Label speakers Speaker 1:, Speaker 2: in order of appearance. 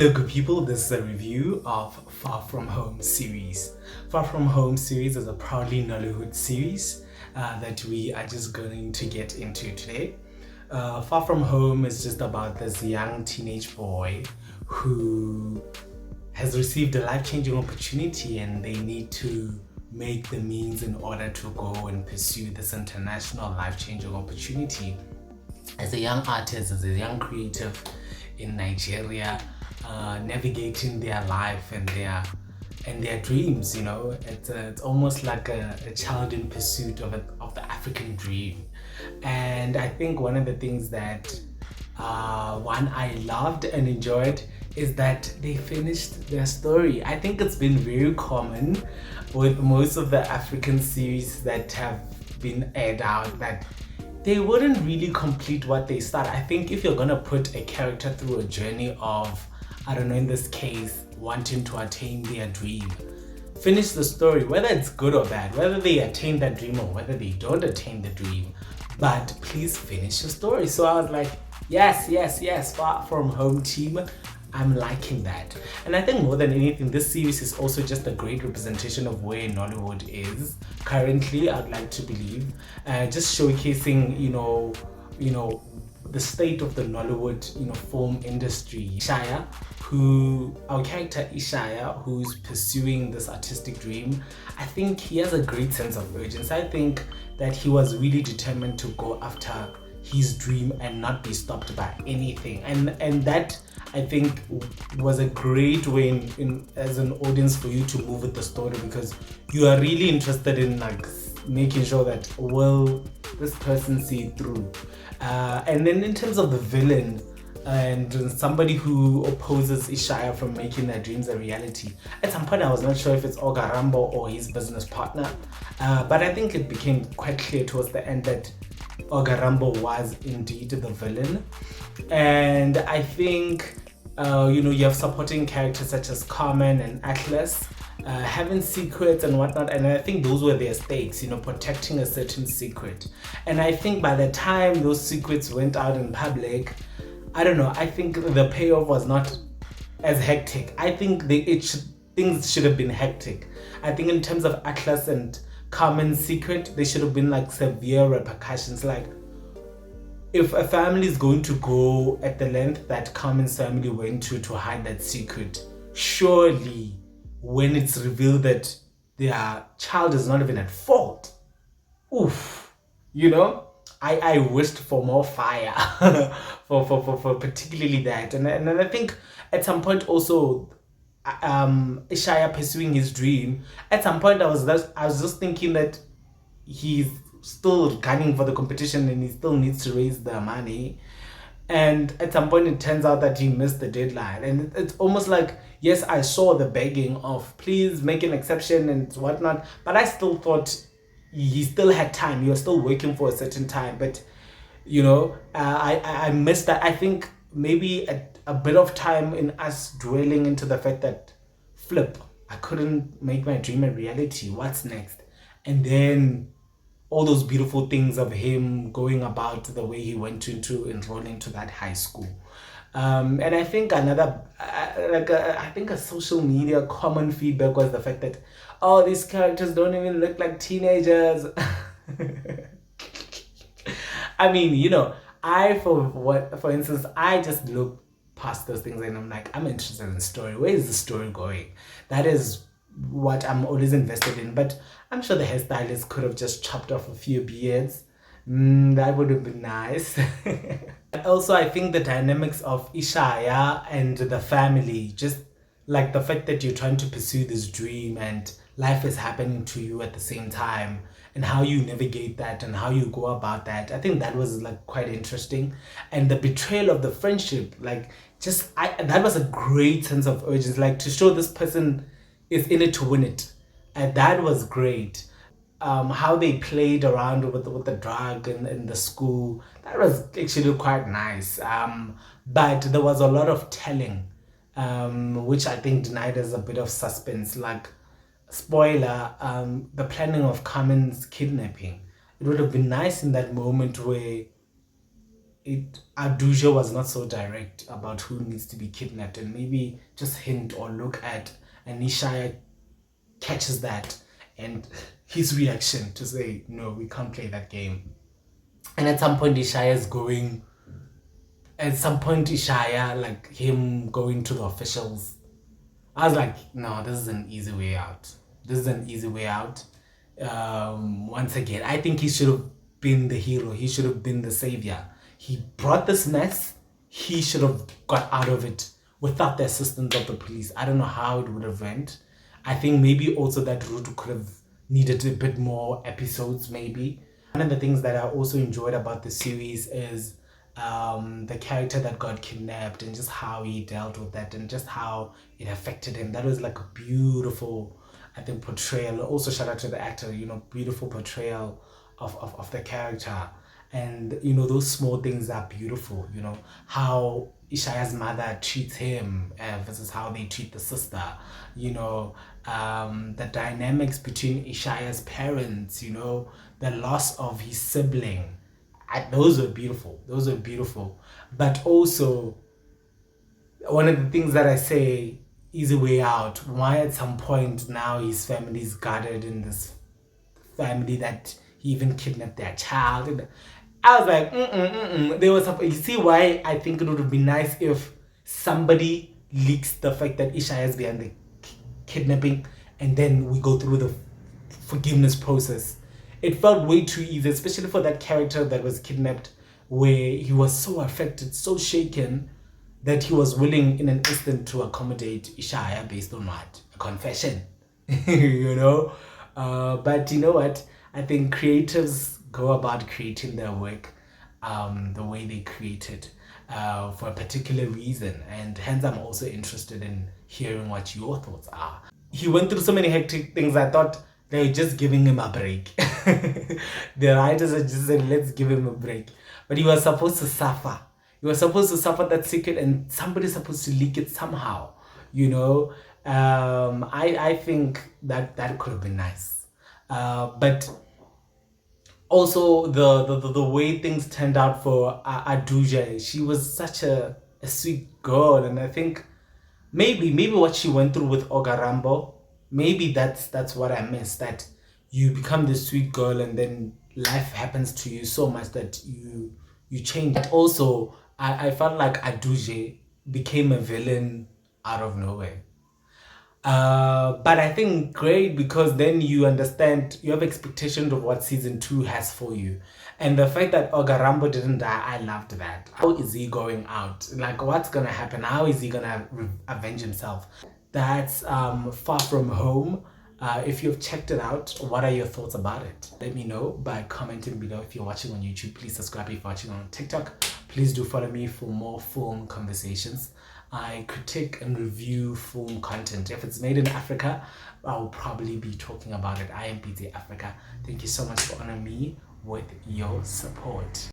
Speaker 1: Hello good people, this is a review of Far From Home series. Far From Home series is a proudly Nollywood series that we are just going to get into today. Far From Home is just about this young teenage boy who has received a life-changing opportunity and they need to make the means in order to go and pursue this international life-changing opportunity. As a young artist, as a young creative in Nigeria, navigating their life and their dreams, it's almost like a child in pursuit of the African dream. And I think one of the things that one I loved and enjoyed is that they finished their story. I think it's been very common with most of the African series that have been aired out that they wouldn't really complete what they start. I think if you're gonna put a character through a journey of, I don't know, in this case, wanting to attain their dream, finish the story, whether it's good or bad, whether they attain that dream or whether they don't attain the dream, but please finish the story. So I was like, yes, Far From Home team, I'm liking that. And I think more than anything, this series is also just a great representation of where Nollywood is currently, I'd like to believe. Just showcasing, the state of the Nollywood, film industry. Our character Ishaya, who's pursuing this artistic dream, I think he has a great sense of urgency. I think that he was really determined to go after his dream and not be stopped by anything. And that, I think, was a great way in as an audience for you to move with the story, because you are really interested in making sure that, will this person see it through. And then in terms of the villain and somebody who opposes Ishaya from making their dreams a reality, at some point I was not sure if it's Ogarambo or his business partner, but I think it became quite clear towards the end that Ogarambo was indeed the villain. And I think you have supporting characters such as Carmen and Atlas, having secrets and whatnot, and I think those were their stakes, protecting a certain secret. And I think by the time those secrets went out in public, I don't know, I think the payoff was not as hectic. I think things should have been hectic. I think in terms of Atlas and Carmen's secret, there should have been severe repercussions. If a family is going to go at the length that Carmen's family went to hide that secret, surely when it's revealed that their child is not even at fault, oof, I wished for more fire for particularly that. And I think at some point also, Ishaya pursuing his dream, at some point I was just thinking that he's still gunning for the competition and he still needs to raise the money, and at some point it turns out that he missed the deadline. And it's almost like, yes, I saw the begging of please make an exception and whatnot, but I still thought he still had time. He was still working for a certain time, but I missed that. I think maybe a bit of time in us dwelling into the fact that, flip, I couldn't make my dream a reality, what's next? And then all those beautiful things of him going about the way he went into enrolling to that high school. And I think I think a social media common feedback was the fact that, oh, these characters don't even look like teenagers. I mean, for instance, I just look past those things and I'm like, I'm interested in the story. Where is the story going? That is what I'm always invested in. But I'm sure the hairstylist could have just chopped off a few beards. That would have been nice. Also, I think the dynamics of Ishaya and the family, just like the fact that you're trying to pursue this dream and life is happening to you at the same time, and how you navigate that and how you go about that, I think that was quite interesting. And the betrayal of the friendship, that was a great sense of urgency, to show this person is in it to win it. And that was great. How they played around with the drug in the school, that was actually quite nice. But there was a lot of telling, which I think denied us a bit of suspense. Spoiler, the planning of Carmen's kidnapping. It would have been nice in that moment where Aduja was not so direct about who needs to be kidnapped, and maybe just hint or look at, and Ishaya catches that, and his reaction to say, no, we can't play that game. And at some point Ishaya, like him going to the officials, I was like, no, this is an easy way out. This is an easy way out. Once again, I think he should have been the hero. He should have been the savior. He brought this mess. He should have got out of it without the assistance of the police. I don't know how it would have went. I think maybe also that route could have needed a bit more episodes, maybe. One of the things that I also enjoyed about the series is the character that got kidnapped and just how he dealt with that and just how it affected him. That was like a beautiful, I think, portrayal. Also, shout out to the actor, beautiful portrayal of the character. And, those small things are beautiful, how Ishaya's mother treats him versus how they treat the sister, the dynamics between Ishaya's parents, the loss of his sibling. Those were beautiful. Those were beautiful. But also, one of the things that I say, easy way out, why at some point now his family is guarded in this family that he even kidnapped their child. I was like, There was you see why I think it would have been nice if somebody leaks the fact that Isha is behind the kidnapping, and then we go through the forgiveness process. It felt way too easy, especially for that character that was kidnapped, where he was so affected, so shaken, that he was willing in an instant to accommodate Ishaya based on what? A confession. But you know what? I think creatives go about creating their work the way they create it for a particular reason. And hence I'm also interested in hearing what your thoughts are. He went through so many hectic things. I thought they were just giving him a break. The writers are just saying, let's give him a break. But he was supposed to suffer. He was supposed to suffer that secret, and somebody's supposed to leak it somehow. I think that could have been nice. But also the way things turned out for Aduja, she was such a sweet girl, and I think maybe what she went through with Ogarambo, maybe that's what I missed, that you become this sweet girl and then life happens to you so much that you change. But also I felt like Aduja became a villain out of nowhere. But I think great, because then you understand, you have expectations of what season 2 has for you. And the fact that Ogarambo didn't die, I loved that. How is he going out? Like, what's gonna happen? How is he gonna avenge himself? That's Far From Home. If you've checked it out, what are your thoughts about it? Let me know by commenting below. If you're watching on YouTube, please subscribe. If you're watching on TikTok, please do follow me for more film conversations. I critique and review film content. If it's made in Africa, I will probably be talking about it. I am BT Africa. Thank you so much for honoring me with your support.